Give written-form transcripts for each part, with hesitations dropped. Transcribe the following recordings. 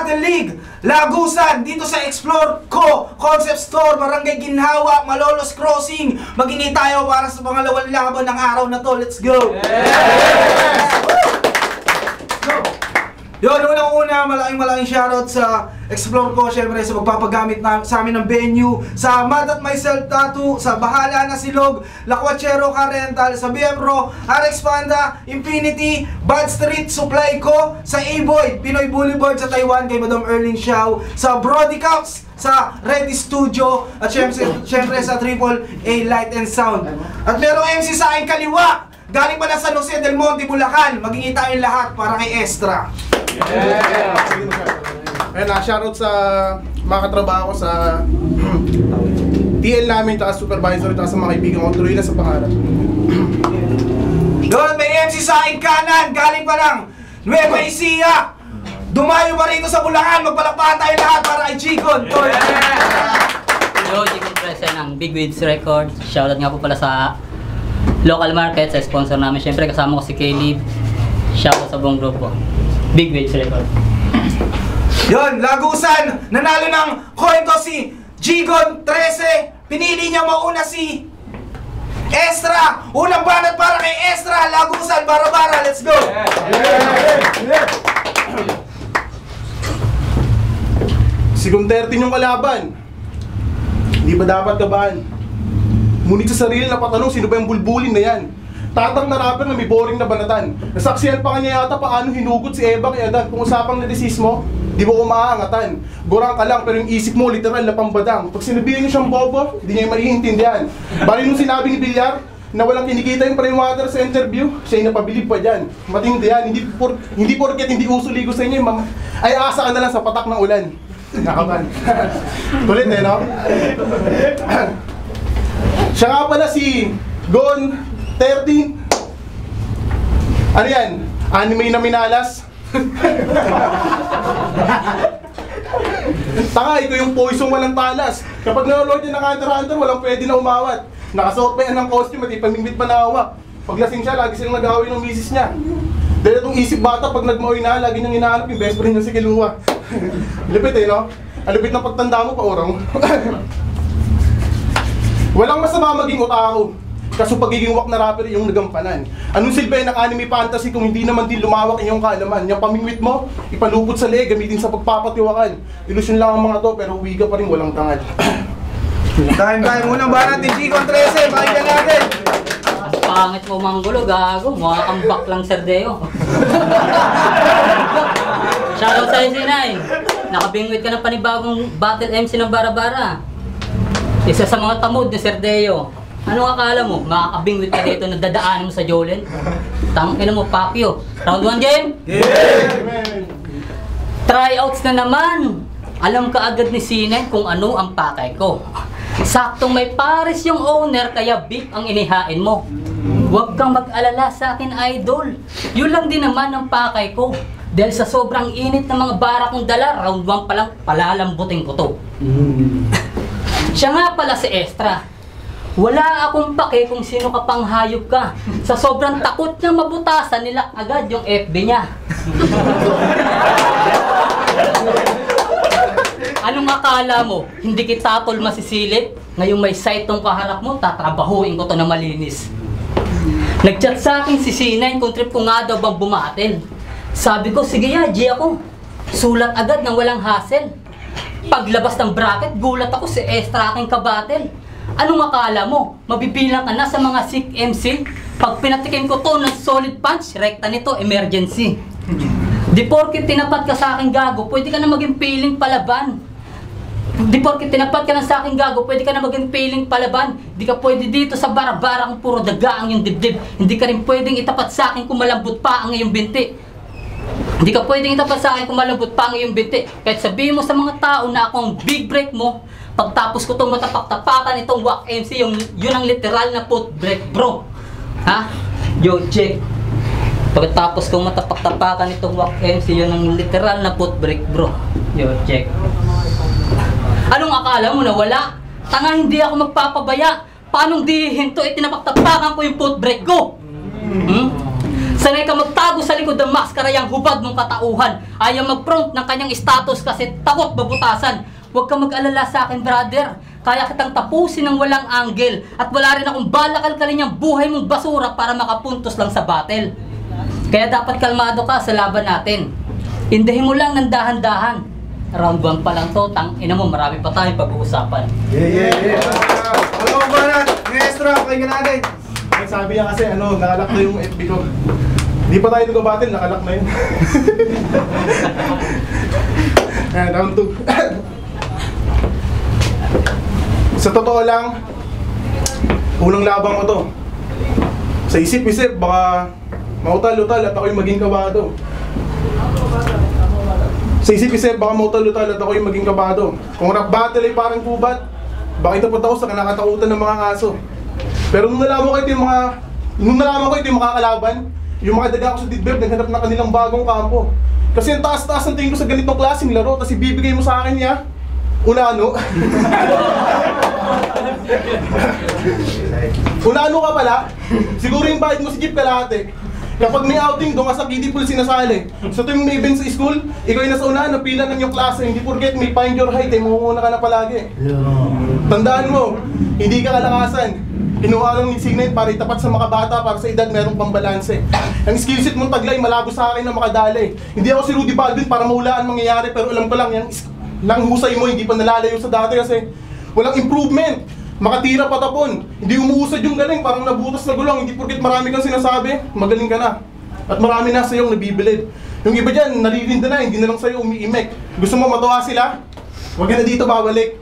Battle League, Lagusan, dito sa Explore Co. Concept Store, Barangay Ginhawa, Malolos Crossing. Mag-init tayo para sa pangalawang laban ng araw na to. Let's go! Yes! Yun, unang-una, malaking shoutout sa Explore Co, syempre sa magpapagamit sa amin ng venue, sa Mad at Myself Tattoo, sa Bahala na Silog, Lakwachero Car Rental, sa BM-Pro, RX Panda, Infinity, Bad Street Supply Co, sa A-Boy, Pinoy Boulevard sa Taiwan, kay Madam Erling Xiao, sa Brody Caps, sa Ready Studio, at syempre sa Triple A Light and Sound. At merong MC sa aking kaliwa, galing pa na San Jose del Monte, Bulacan. Magiging tayong lahat para kay Estra. Ayan, shoutout sa mga katrabaho ko sa TL namin, tsaka supervisor, tsaka sa mga kaibigan ko. Tuloy na sa pangarap. Doon, may MC sa aking kanan, galing pa lang Nueva Ecija. Dumayo pa rito sa Bulacan. Magpalakpakan tayo lahat para kay Chicon. Hello, Chicon Present ng Big Waves Records. Shoutout nga po pala sa local market, sa sponsor namin. Siyempre kasama ko si Caleb. Shoutout sa buong grupo. Big Waves Records. Yun, Lagusan, nanalo ng coin to si Gigon 13. Pinili niya mauna si Estra. Unang banat para kay Estra. Lagusan, bara-bara, let's go! Sigong 13 yung kalaban. Hindi ba dapat kabahan? Ngunit sa sarili na patanong, sino ba yung bulbulin na yan? Tatang na rapper na may boring na banatan. Nasaksiyan pa kanya yata paano hinugot si Eva kay Adan. Kung usapang nadesismo, di mo ko maaangatan. Gorang ka lang pero yung isip mo literal na pambadang. Pag sinabihin niyo siyang bobo, di niya maiintindihan. Bali nung sinabi ni Villar na walang kinikita yung prime water sa interview, siya yung napabilib pa dyan. Matindi yan, hindi porket hindi uso ligo sa inyo, ay asa ka na lang sa patak ng ulan. Nakaban. Tulit eh, no? Siya nga pala si Gon 13. Ano yan? Anime na minalas? Taka, ito yung poison walang talas. Kapag nanonood yan ng Hunter x Hunter, walang pwede na umawat. Nakasuot pa yan ng costume at ipamimit pa na hawak. Paglasing siya, lagi silang nag-away ng misis niya. Dahil itong isip bata, pag nagmaoy na, lagi niyang hinahanap yung best friend niya si Kiluwa. Lupit eh, no? Alupit ng pagtanda mo pa, orong. Walang masama maging otako. Kaso pagiging wak na rapper yung nagampanan. Anong silbi ng anime fantasy kung hindi naman din lumawak inyong kaalaman? Yung pamingwit mo, ipalupot sa leeg, gamitin sa pagpapatiwakan. Ilusyon lang ang mga to, pero uwi ka pa rin walang tangad. Time munang banat ni Chicon 13. Pakinggan natin. Pangit mo manggulo, gago. Mukha kang baklang Serdeo. Shoutout sa SC9. Nakabingwit ka ng panibagong battle MC ng bara-bara. Isa sa mga tamod ni Serdeo. Anong akala mo? Makakabingwit ka dito na dadaanan mo sa Jolen? Tangina mo, Pacquiao. Round 1 game? Yeah! Tryouts na naman! Alam ka agad ni Sinay kung ano ang pakay ko. Saktong may pares yung owner kaya beef ang inihain mo. Huwag kang mag-alala sa akin, idol. Yun lang din naman ang pakay ko. Dahil sa sobrang init ng mga bara kong dala, round 1 pa lang palalambutin ko to. Siya nga pala si Estra. Wala akong pake kung sino ka pang hayop ka. Sa sobrang takot niya mabutasan nila agad yung FB niya. Anong akala mo? Hindi kita tol masisilip? Ngayong may site tong kaharap mo, tatrabahuin ko to na malinis. Nag-chat sa akin si Sinay kung trip ko nga daw bang bumatin. Sabi ko, sige ya, G ako. Sulat agad ng walang hassle. Paglabas ng bracket, gulat ako si Estra aking kabatel. Anong akala mo? Mabibilang ka na sa mga sick MC? Pag pinatikin ko to ng solid punch, rekta nito, emergency. Di porket tinapat ka sa akin gago, pwede ka na maging piling palaban. Di porket tinapat ka na sa akin gago, pwede ka na maging piling palaban. Di ka pwede dito sa bara-bara kung puro daga ang yung dibdib. Hindi ka rin pwedeng itapat sa akin kung malambot pa ang iyong binti. Hindi ka pwedeng itapat sa akin kung malambot pa ang iyong binti. Kahit sabihin mo sa mga tao na akong big break mo, pagtapos ko itong matapak-tapakan itong whack MC, yun ang literal na put break, bro. Ha? Yo, check. Pagkatapos ko matapak-tapakan itong whack MC, yun ang literal na put break, bro. Yo, check. Anong akala mo na wala? Tanga, hindi ako magpapabaya. Paanong di hinto, itinapak-tapakan ko yung put break ko? Sanay ka magtago sa likod ng maskara yung hubad mong katauhan. Ayaw mag-front ng kanyang status kasi takot babutasan. Huwag ka mag-alala sa akin, brother. Kaya kitang tapusin ng walang angle. At wala rin akong balakal-kalin yung buhay mong basura para makapuntos lang sa battle. Kaya dapat kalmado ka sa laban natin. Indahin mo lang ng dahan-dahan. Round 1 pa lang to, ina mo, marami pa tayong pag-uusapan. Yeah. Alam mo ba na? Yung extra, pakinggan natin. Sabi niya kasi, nakalak na yung FB ko. Hindi pa tayo nag-battle, nakalak na yun. Ayan, round 2. Sa totoo lang, unang labang ko to. Sa isip-isip, baka mautal-utal at ako'y maging kabado. Sa isip-isip, baka mautal-utal at ako'y maging kabado. Kung rap battle ay parang kubat, baka ito pa ako sa kinakatakutan ng mga aso. Pero nung nalaman ko ito yung mga kalaban, yung mga daga ko sa Didbeb, naghanap na kanilang bagong kampo. Kasi ang taas-taas ang tingin ko sa ganitong klaseng laro, tapos ibibigay mo sa akin niya, unano. Unano ka pala, siguro yung bayad mo si Jeep kalahati. Kapag may outing, doon ka sa kiddie pool sinasali. So tuwing may event sa school, ikaw yung nasa unahan, napila ng yung klase. Hindi forget, may find your height, mangunguna ka na palagi. Tandaan mo, hindi ka kalakasan. Kinuha lang ni Signet para itapat sa mga bata para sa edad merong pambalanse. Ang skillset mong taglay, malabo sa akin na makadali. Hindi ako si Rudy Baldwin para mahulaan mangyayari, pero alam ko lang, yung lang husay mo, hindi pa nalalayo sa dati kasi walang improvement. Makatira patapon, hindi umuusad yung galing, parang nabutas na gulong. Hindi porket marami kang sinasabi, magaling ka na. At marami na sa'yo nabibilid. Yung iba dyan, nalilinda na, hindi na lang sa'yo umiimek. Gusto mo matuwa sila? Huwag ka na dito babalik.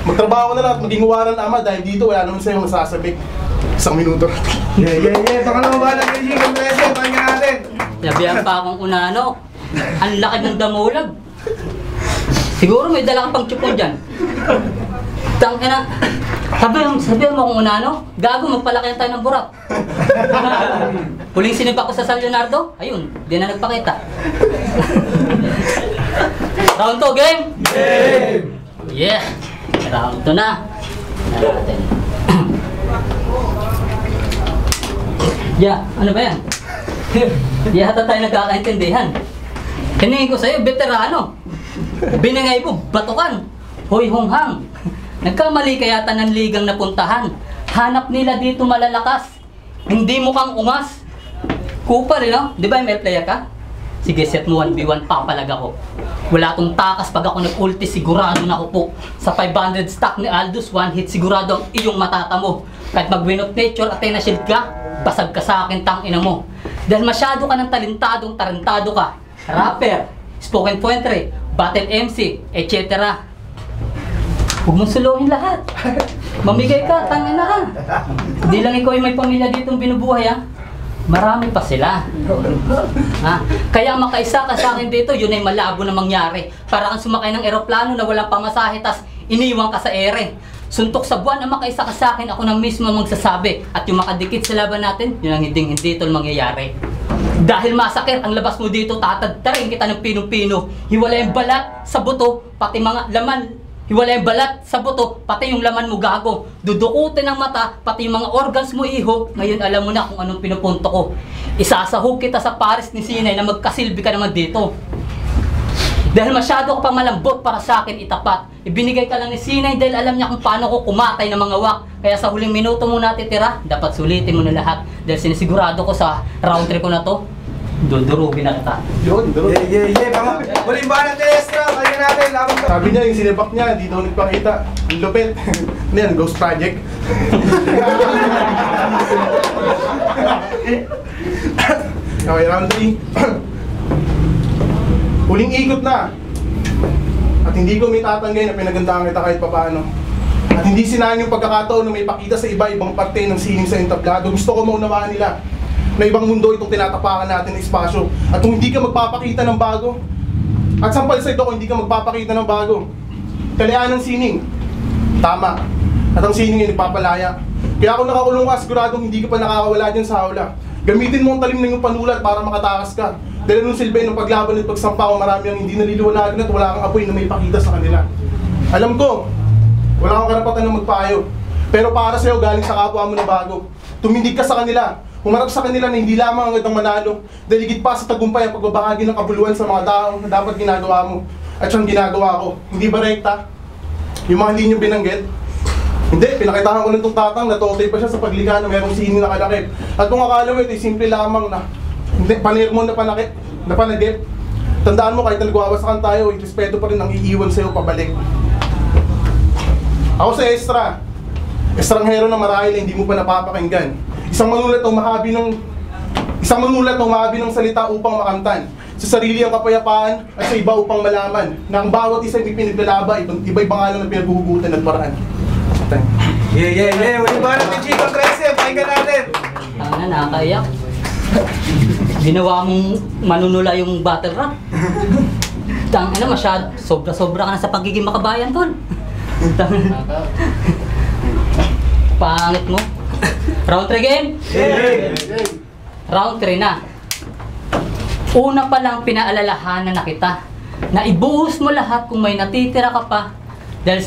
Magtrabaho ka na lang at maging huwaran ama dahil dito wala naman sa'yo masasabik. 1 minuto. Yeah. Baka naman ba natin yung present, pakinggan natin. Nabihan pa akong unano. Ang laki ng damulag. Siguro may dala kang pang chupon dyan. Tangina. Sabihan mo kung unano, gago, magpalaki tayo ng burak. Huling sinipa ko sa San Leonardo, ayun, di na nagpakita. Round 2, game? Game! Yeah! Round 2 na. Natin. Yeah, ano ba yan? Yeah, hata tayo nagkakaintindihan. Hiningin ko sa'yo, veterano. Binangay mo, batukan. Hoy honghang. Nagkamali ka yata ng ligang napuntahan. Hanap nila dito malalakas. Hindi mo kang ungas. Kupal, no? Di ba may player ka? Sige, set mo 1v1, papalag ako. Wala tong takas pag ako nag-ulti, sigurado na ako po. Sa 500 stack ni Aldous, 1 hit sigurado ang iyong matata mo. Kahit mag-win of nature at na shield ka, basag ka sa akin, tangina mo. Dahil masyado ka ng talentadong tarantado ka. Rapper, spoken poetry, battle MC, etc. Huwag mong suluhin lahat. Mamigay ka, tangina ka. Hindi lang ikaw yung may pamilya ditong binubuhay, ha? Marami pa sila. Ha? Kaya makaisa ka sa akin dito, yun ay malabo na mangyari. Para kang sumakay ng eroplano na walang pamasahe, tas iniwan ka sa ere. Suntok sa buwan na makaisa ka sa akin, ako na mismo magsasabi. At yung makadikit sa laban natin, yun ang hindi ito mangyayari. Dahil masakit ang labas mo dito, tatadtarin kita ng pinong-pino. Hiwalay ang balat sa buto, pati mga laman. Hiwalay ang balat sa buto, pati yung laman mo gago. Dudukutin ang mata, pati yung mga organs mo iho. Ngayon alam mo na kung anong pinupunto ko. Isasahog kita sa pares ni Sinay na magkasilbi ka naman dito. Dahil masyado ka pa malambot para sa akin itapat. Ibinigay ka lang ni Sinay dahil alam niya kung paano ko kumatay ng mga wak. Kaya sa huling minuto mo natitira, dapat sulitin mo na lahat. Dahil sinisigurado ko sa round 3 ko na to, dudurugin na kita. Yun, durog. Yeah. Huling ba natin extra, pakinggan natin. Laban ka. Sabi niya, yung sinibak niya, di daw nagpakita. Ang lupit. Ano yan, Ghost Project? Okay, round 3. Huling ikot na. At hindi ko may tatanggay na pinagandaan kita kahit papaano. At hindi sinayang yung pagkakataon na may pakita sa iba-ibang parte ng sining sa entablado. Gusto ko maunawaan nila na ibang mundo itong tinatapakan natin ng espasyo. At kung hindi ka magpapakita ng bago, at sampal sa ito kung hindi ka magpapakita ng bago, kalayaan ng sining, tama. At ang sining ay nagpapalaya. Kaya kung nakakulong ka, siguradong hindi ka pa nakakawala dyan sa hawla. Gamitin mo ang talim ng iyong panulat para makatakas ka. Dahil nung silbi ng paglaban at pagsampa ko, marami ang hindi naliliwanagan at wala kang apoy na may pakita sa kanila. Alam ko, wala kang karapatan na magpayo. Pero para sa'yo, galing sa kapwa mo na bago. Tumindig ka sa kanila. humarap sa kanila na hindi lamang ang gandang manalo, dahil higit pa sa tagumpay ang pagbabahagi ng kabuluhan sa mga tao na dapat ginagawa mo at siyang ginagawa ko. Hindi ba rekta? Yung mga linyong binanggit? Hindi, pinakitahan ko lang itong tatang na totoy pa siya sa paglikha na merong sini na kalakip. At kung akala mo ito ay simple lamang na hindi, panir mo na panagip. Tandaan mo kahit na nagwawasakan tayo, respeto pa rin ang iiwan sa'yo pabalik. Ako sa estranghero na marahil hindi mo pa napapakinggan. Isang manulat ng mahabi ng salita upang makamtan. Sa sarili ang kapayapaan at sa iba upang malaman na ang bawat isa ay pinaglalaba, iba-ibang alam na pinaghuhugutan at paraan. Yeah. Wala ba natin Chico 13? Pakinggan natin. Tanga, nakakaiyak. Ginawa mong manunula yung battle rap. Tanga, sobra-sobra ka na sa pagiging makabayan, tol. Pangit mo. Round 3 game? Yeah. Round 3 na. Una pa lang pinaalalahanan na kita na ibuhos mo lahat kung may natitira ka pa dahil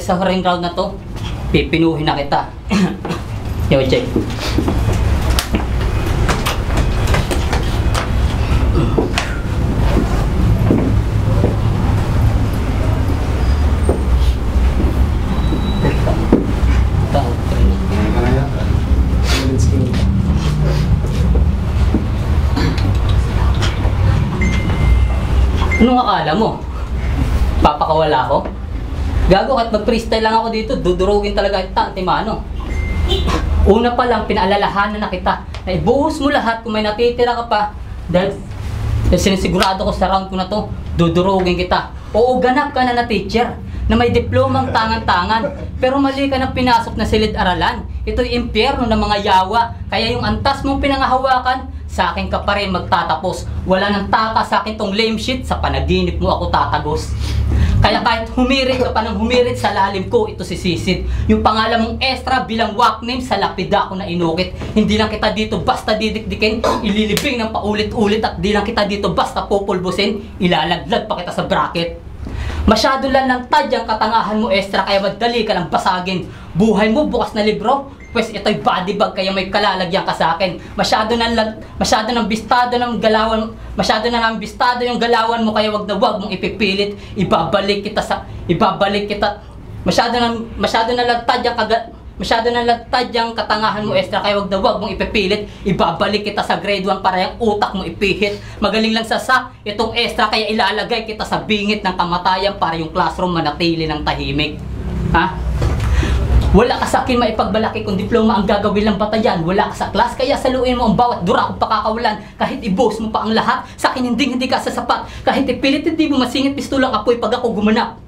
sa huling round na to, pipinuhin na kita. Yo, check. Anong akala mo? Papakawala ko? Gago, at mag-freestyle lang ako dito, dudurugin talaga kita, Timano. Una pa lang, pinaalalahanan na kita na ibuhos mo lahat kung may natitira ka pa dahil sinisigurado ko sa round ko na to, dudurugin kita. Oo, ganap ka na teacher na may diplomang tangan-tangan pero mali ka na pinasok na silid-aralan. Ito'y impyerno ng mga yawa, kaya yung antas mong pinangahawakan, sa akin ka pa rin magtatapos. Wala nang taka sa akin tong lame shit, sa panaginip mo ako tatagos. Kaya kahit humirit ka pa ng humirit sa lalim ko, ito sisisid. Yung pangalan mong Extra bilang walk name sa lapida ko na inukit. Hindi lang kita dito basta didikdikin, ililibing ng paulit-ulit at di lang kita dito basta pupulbusin, ilalaglag pa kita sa bracket. Masyado lang ng tadyang katangahan mo Extra, kaya madali ka lang basagin. Buhay mo bukas na libro, pues ito'y body bag kaya may kalalagyan ka sa akin. Masyado nang bistado yung galawan mo kaya wag na wag mong ipipilit. Ibabalik kita. Masyado na lagtad yung katangahan mo Extra kaya wag na wag mong ipipilit. Ibabalik kita sa grade 1 para yung utak mo ipihit. Magaling lang itong Extra kaya ilalagay kita sa bingit ng kamatayan para yung classroom manatili ng tahimik. Ha? Wala ka sa akin maipagbalaki kung diploma ang gagawin ng batayan. Wala ka sa class kaya saluin mo ang bawat dura kung pakakawalan. Kahit i-boast mo pa ang lahat, sa akin hindi ka sasapat. Kahit ipilit hindi mo masingit pistulang apoy pag ako gumanap.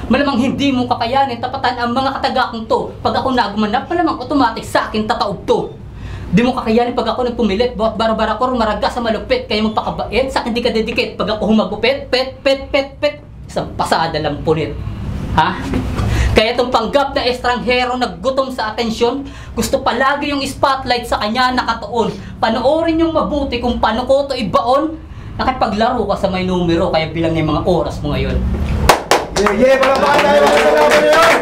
Malamang hindi mo kakayanin tapatan ang mga katagakong to. Pag ako nagumanap, malamang automatic sa akin tataob to. Di mo kakayanin pag ako nagpumilit, bawat barabara ko rumaraga sa malupit. Kaya magpakabait, sa akin di ka dedicate. Pag ako humagupit, pet. Isang pasada lang punit. Ha? Kaya itong panggap na estranghero naggutom sa atensyon, gusto palagi yung spotlight sa kanya nakatuon. Panoorin yung mabuti kung paano ko ito ibaon. Nakipaglaro ka sa may numero, kaya bilang yung mga oras mo ngayon. Palakpakan tayo mga salamat na yun!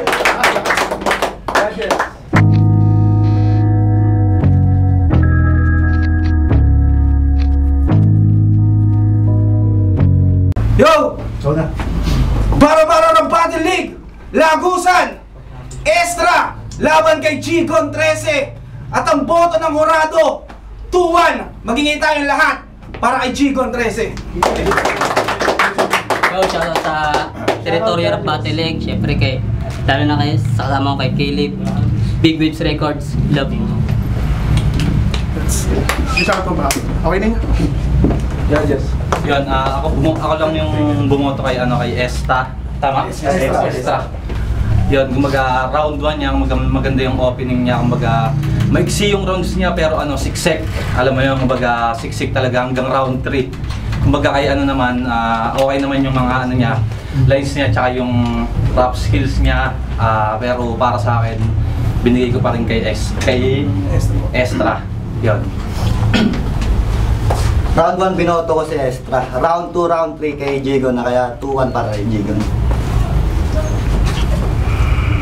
Yo! Para ng Battle League! Lagusan! Extra! Laban kay Chico 13! At ang boto ng Horado 2-1! Magingay tayong lahat para kay Chico 13! Yo, shoutout sa Territorial Battle League. Siyempre lalo na kayo, kasama ko kay Caleb. Big Waves Records, love you. Shout out ba? Okay na yun? Yes. Yun, ako lang yung bumoto kay Esta. Tama? Esta. Yun, kumbaga round 1 niya, maganda yung opening niya, kumbaga maiksi yung rounds niya pero siksik. Alam mo yun, kumbaga siksik talaga hanggang round 3. Kumbaga kay naman, okay naman yung mga niya, lines niya tsaka yung rap skills niya, pero para sa akin, binigay ko pa rin kay Extra. Yun. Round 1 binoto ko si Extra. Round 2, round 3 kay Jigon na kaya 2-1 para kay Jigon.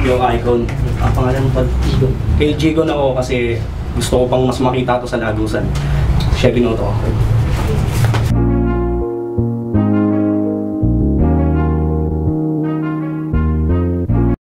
yung icon. Ang pangalan mo pag Igo. Kay Jigon ako kasi gusto ko pang mas makita to sa Lagusan. Siya binoto ko.